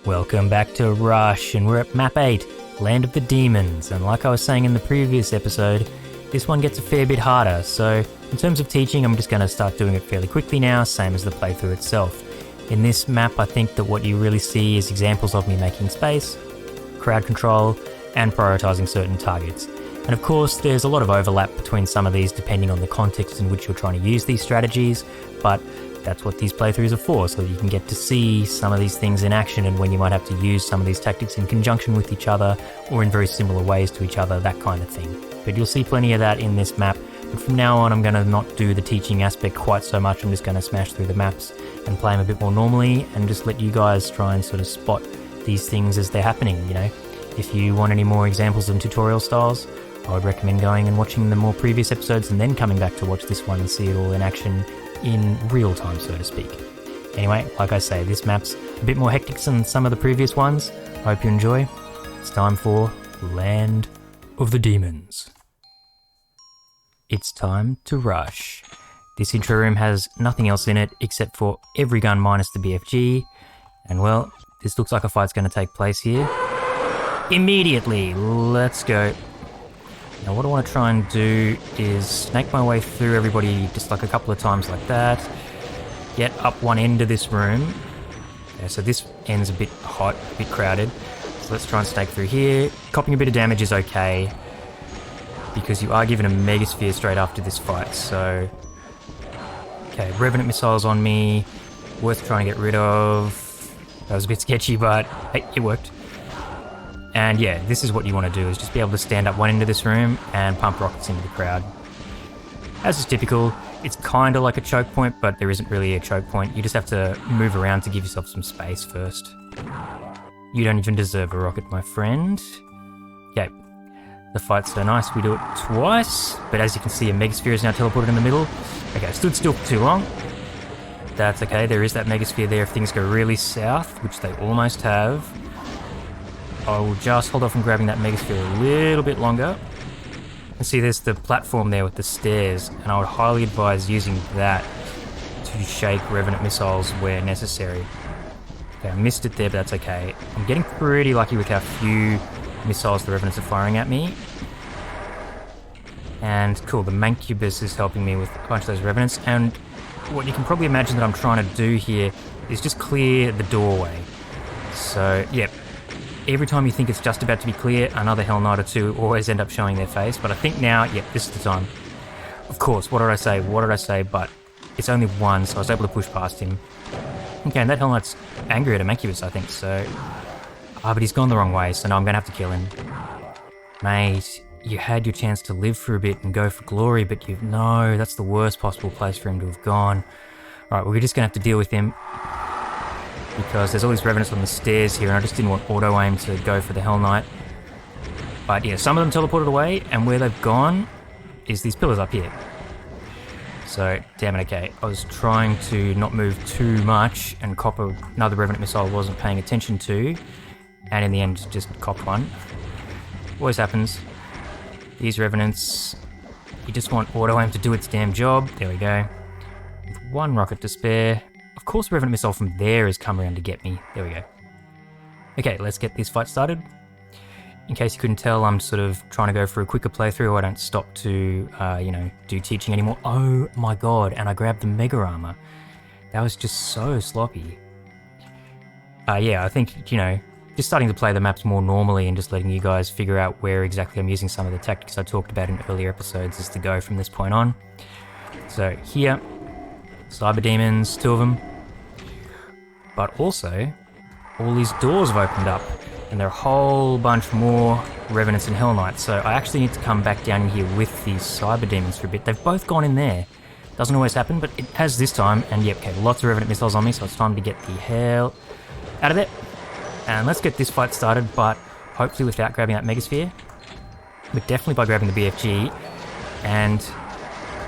Welcome back to Rush, and we're at Map 8, Land of the Demons, and like I was saying in the previous episode, this one gets a fair bit harder, so in terms of teaching I'm just going to start doing it fairly quickly now, same as the playthrough itself. In this map I think that what you really see is examples of me making space, crowd control, and prioritising certain targets. And of course there's a lot of overlap between some of these depending on the context in which you're trying to use these strategies, but that's what these playthroughs are for, so that you can get to see some of these things in action and when you might have to use some of these tactics in conjunction with each other or in very similar ways to each other, that kind of thing. But you'll see plenty of that in this map, but from now on I'm going to not do the teaching aspect quite so much. I'm just going to smash through the maps and play them a bit more normally and just let you guys try and sort of spot these things as they're happening, you know. If you want any more examples and tutorial styles, I would recommend going and watching the more previous episodes and then coming back to watch this one and see it all in action in real time, so to speak. Anyway, like I say, this map's a bit more hectic than some of the previous ones. I hope you enjoy. It's time for Land of the Demons. It's time to rush. This intro room has nothing else in it except for every gun minus the BFG, and well, this looks like a fight's going to take place here. Immediately, let's go. Now what I want to try and do is snake my way through everybody just like a couple of times like that. Get up one end of this room. Okay, so this end's a bit hot, a bit crowded. So let's try and snake through here. Copping a bit of damage is okay, because you are given a megasphere straight after this fight, so... Okay, Revenant missiles on me. Worth trying to get rid of. That was a bit sketchy, but hey, it worked. And yeah, this is what you want to do, is just be able to stand up one end of this room and pump rockets into the crowd. As is typical, it's kind of like a choke point, but there isn't really a choke point. You just have to move around to give yourself some space first. You don't even deserve a rocket, my friend. Okay, the fight's so nice, we do it twice, but as you can see, a megasphere is now teleported in the middle. Okay, I stood still for too long. That's okay, there is that megasphere there if things go really south, which they almost have. I will just hold off from grabbing that megasphere a little bit longer. And see, there's the platform there with the stairs, and I would highly advise using that to shake Revenant missiles where necessary. Okay, I missed it there, but that's okay. I'm getting pretty lucky with how few missiles the Revenants are firing at me. And cool, the Mancubus is helping me with a bunch of those Revenants, and what you can probably imagine that I'm trying to do here is just clear the doorway. So, yep. Every time you think it's just about to be clear, another Hell Knight or two always end up showing their face, but I think now, yep, this is the time. Of course, what did I say, but it's only one, so I was able to push past him. Okay, and that Hell Knight's angry at a Mancubus, I think, so... but he's gone the wrong way, so now I'm going to have to kill him. Mate, you had your chance to live for a bit and go for glory, but no, that's the worst possible place for him to have gone. Alright, well, we're just going to have to deal with him, because there's all these Revenants on the stairs here, and I just didn't want auto-aim to go for the Hell Knight. But yeah, some of them teleported away, and where they've gone is these pillars up here. So, damn it, okay. I was trying to not move too much, and cop another Revenant missile I wasn't paying attention to, and in the end, just copped one. Always happens. These Revenants, you just want auto-aim to do its damn job. There we go. With one rocket to spare. Of course, Revenant missile from there has come around to get me. There we go. Okay, let's get this fight started. In case you couldn't tell, I'm sort of trying to go for a quicker playthrough. I don't stop to, do teaching anymore. Oh my god, and I grabbed the Mega Armor. That was just so sloppy. Yeah, I think, just starting to play the maps more normally and just letting you guys figure out where exactly I'm using some of the tactics I talked about in earlier episodes is to go from this point on. So here, cyberdemons, 2 of them. But also, all these doors have opened up, and there are a whole bunch more Revenants and Hell Knights, so I actually need to come back down here with these cyberdemons for a bit. They've both gone in there. Doesn't always happen, but it has this time, and yep, okay, lots of Revenant missiles on me, so it's time to get the hell out of there. And let's get this fight started, but hopefully without grabbing that Megasphere, but definitely by grabbing the BFG, and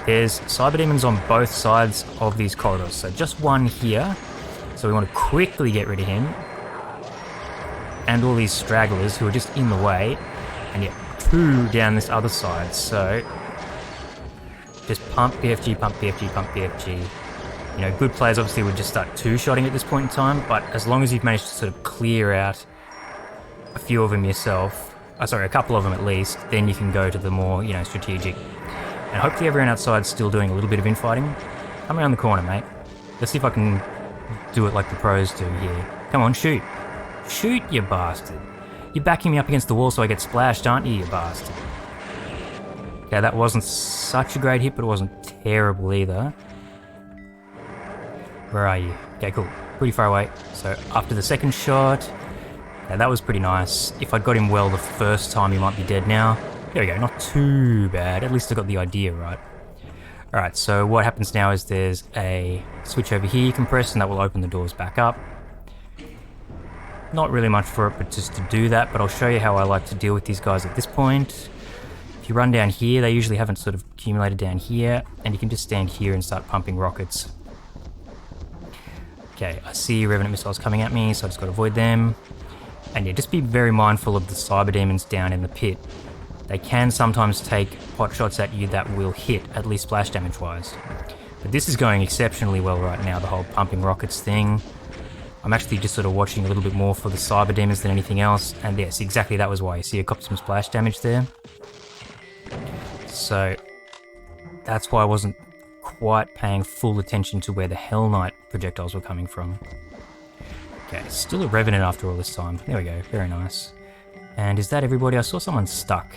there's cyberdemons on both sides of these corridors, so just one here. So we want to quickly get rid of him. And all these stragglers who are just in the way. And yet 2 down this other side, so... just pump BFG, pump BFG, pump BFG. You know, good players obviously would just start two-shotting at this point in time, but as long as you've managed to sort of clear out a few of them yourself, sorry, a couple of them at least, then you can go to the more, you know, strategic. And hopefully everyone outside's still doing a little bit of infighting. Come around the corner, mate. Let's see if I can do it like the pros do here. Come on, shoot. Shoot, you bastard. You're backing me up against the wall so I get splashed, aren't you, you bastard? Okay, that wasn't such a great hit, but it wasn't terrible either. Where are you? Okay, cool. Pretty far away. So after the second shot, yeah, that was pretty nice. If I'd got him well the first time, he might be dead now. There we go, not too bad. At least I got the idea right. Alright, so what happens now is there's a switch over here you can press and that will open the doors back up. Not really much for it, but just to do that, but I'll show you how I like to deal with these guys at this point. If you run down here, they usually haven't sort of accumulated down here, and you can just stand here and start pumping rockets. Okay, I see Revenant missiles coming at me, so I just got to avoid them. And yeah, just be very mindful of the cyberdemons down in the pit. They can sometimes take pot shots at you that will hit, at least splash damage wise. But this is going exceptionally well right now, the whole pumping rockets thing. I'm actually just sort of watching a little bit more for the cyberdemons than anything else. And yes, exactly that was why. You see I copped some splash damage there. So that's why I wasn't quite paying full attention to where the Hell Knight projectiles were coming from. Okay, still a Revenant after all this time. There we go, very nice. And is that everybody? I saw someone stuck.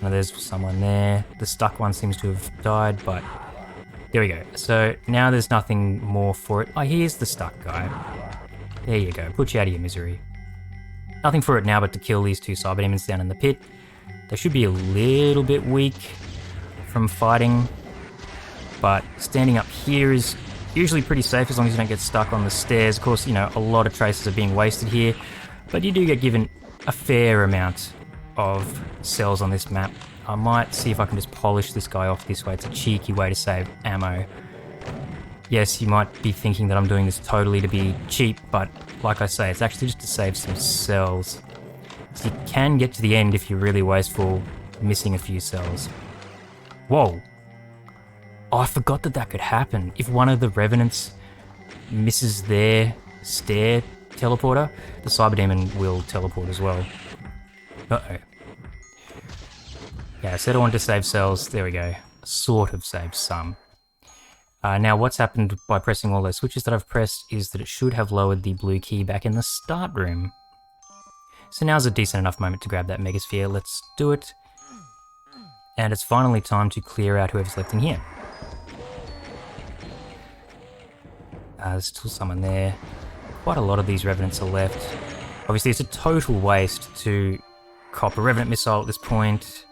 Now there's someone there. The stuck one seems to have died, but there we go. So now there's nothing more for it. Oh, here's the stuck guy. There you go, put you out of your misery. Nothing for it now but to kill these two cyberdemons down in the pit. They should be a little bit weak from fighting, but standing up here is usually pretty safe as long as you don't get stuck on the stairs. Of course, you know, a lot of traces are being wasted here, but you do get given a fair amount of cells on this map. I might see if I can just polish this guy off this way. It's a cheeky way to save ammo. Yes, you might be thinking that I'm doing this totally to be cheap, but like I say, it's actually just to save some cells. So you can get to the end if you're really wasteful, missing a few cells. Whoa! Oh, I forgot that that could happen. If one of the Revenants misses their stair teleporter, the Cyberdemon will teleport as well. Uh-oh. Yeah, I said I wanted to save cells. There we go. Sort of saved some. Now what's happened by pressing all those switches that I've pressed is that it should have lowered the blue key back in the start room. So now's a decent enough moment to grab that Megasphere. Let's do it. And it's finally time to clear out whoever's left in here. There's still someone there. Quite a lot of these Revenants are left. Obviously it's a total waste to cop a Revenant missile at this point.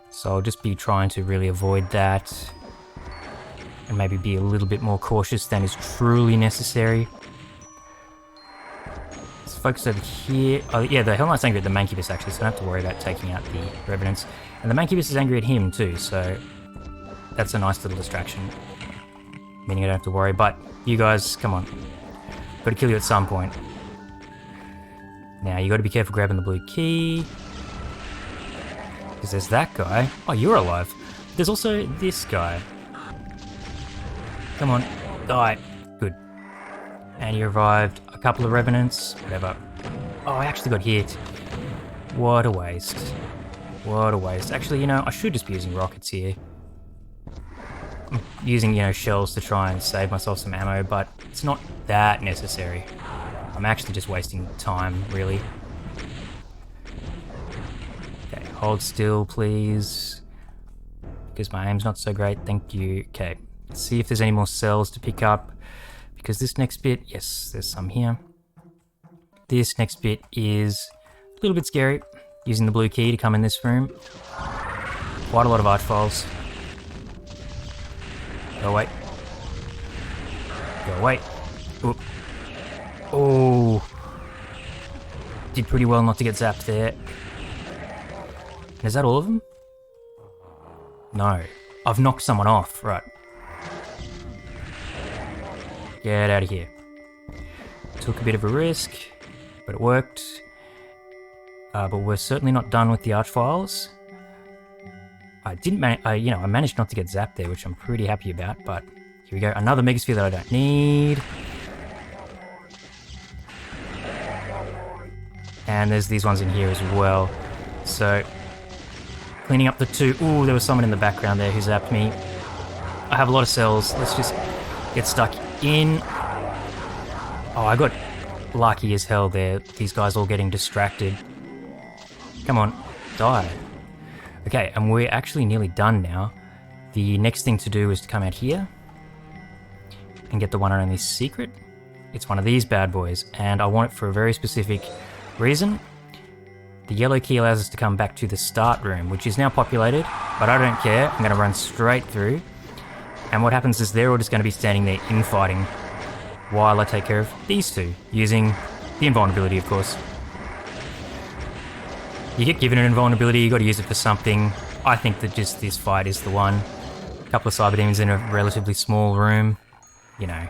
So I'll just be trying to really avoid that. And maybe be a little bit more cautious than is truly necessary. Let's focus over here. Oh yeah, the Hell Knight's angry at the Mancubus actually, so I don't have to worry about taking out the Revenants. And the Mancubus is angry at him too, so that's a nice little distraction. Meaning I don't have to worry, but you guys, come on. Gotta kill you at some point. Now you gotta be careful grabbing the blue key. Because there's that guy. Oh, you're alive. There's also this guy. Come on, die. Good. And you revived a couple of Revenants, whatever. Oh, I actually got hit. What a waste. What a waste. Actually, you know, I should just be using rockets here. I'm using, you know, shells to try and save myself some ammo, but it's not that necessary. I'm actually just wasting time, really. Okay, hold still, please. Because my aim's not so great, thank you. Okay. Let's see if there's any more cells to pick up, because this next bit, yes, there's some here. This next bit is a little bit scary, using the blue key to come in this room. Quite a lot of archfiles. Go away. Go away. Ooh. Oh. Did pretty well not to get zapped there. Is that all of them? No. I've knocked someone off, right. Get out of here. Took a bit of a risk, but it worked. But we're certainly not done with the archfiles. I didn't I managed not to get zapped there, which I'm pretty happy about, but Here we go. Another megasphere that I don't need. And there's these ones in here as well. So, cleaning up the 2. Ooh, there was someone in the background there who zapped me. I have a lot of cells. Let's just get stuck in. Oh, I got lucky as hell there. These guys all getting distracted. Come on, die. Okay, and we're actually nearly done now. The next thing to do is to come out here and get the one and only secret. It's one of these bad boys, and I want it for a very specific reason. The yellow key allows us to come back to the start room, which is now populated, but I don't care. I'm going to run straight through, and what happens is they're all just going to be standing there infighting while I take care of these 2, using the invulnerability, of course. You get given an invulnerability, you got to use it for something. I think that just this fight is the one. A couple of cyberdemons in a relatively small room. You know,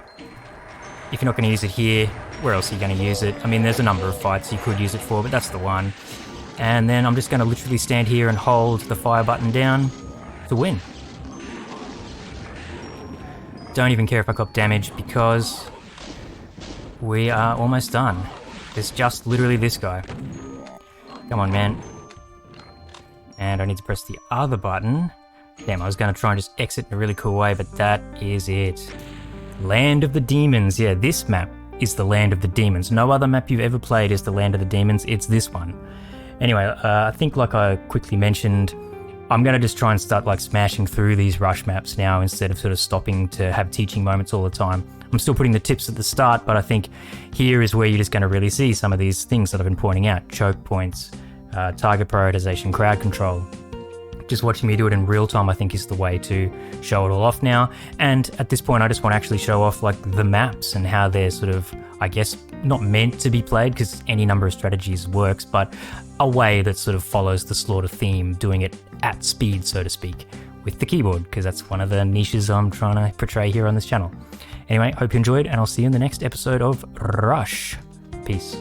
if you're not going to use it here, where else are you going to use it? I mean, there's a number of fights you could use it for, but that's the one. And then I'm just going to literally stand here and hold the fire button down to win. Don't even care if I cop damage because we are almost done. There's just literally this guy. Come on, man. And I need to press the other button. Damn, I was going to try and just exit in a really cool way, but that is it. Land of the Demons. Yeah, this map is the Land of the Demons. No other map you've ever played is the Land of the Demons. It's this one. Anyway, I think like I quickly mentioned, I'm going to just try and start like smashing through these rush maps now instead of sort of stopping to have teaching moments all the time. I'm still putting the tips at the start, but I think here is where you're just going to really see some of these things that I've been pointing out. Choke points, target prioritization, crowd control. Just watching me do it in real time, I think, is the way to show it all off now. And at this point, I just want to actually show off like the maps and how they're sort of, I guess, not meant to be played because any number of strategies works, but a way that sort of follows the Slaughter theme, doing it at speed, so to speak, with the keyboard, because that's one of the niches I'm trying to portray here on this channel. Anyway, hope you enjoyed, and I'll see you in the next episode of Rush. Peace.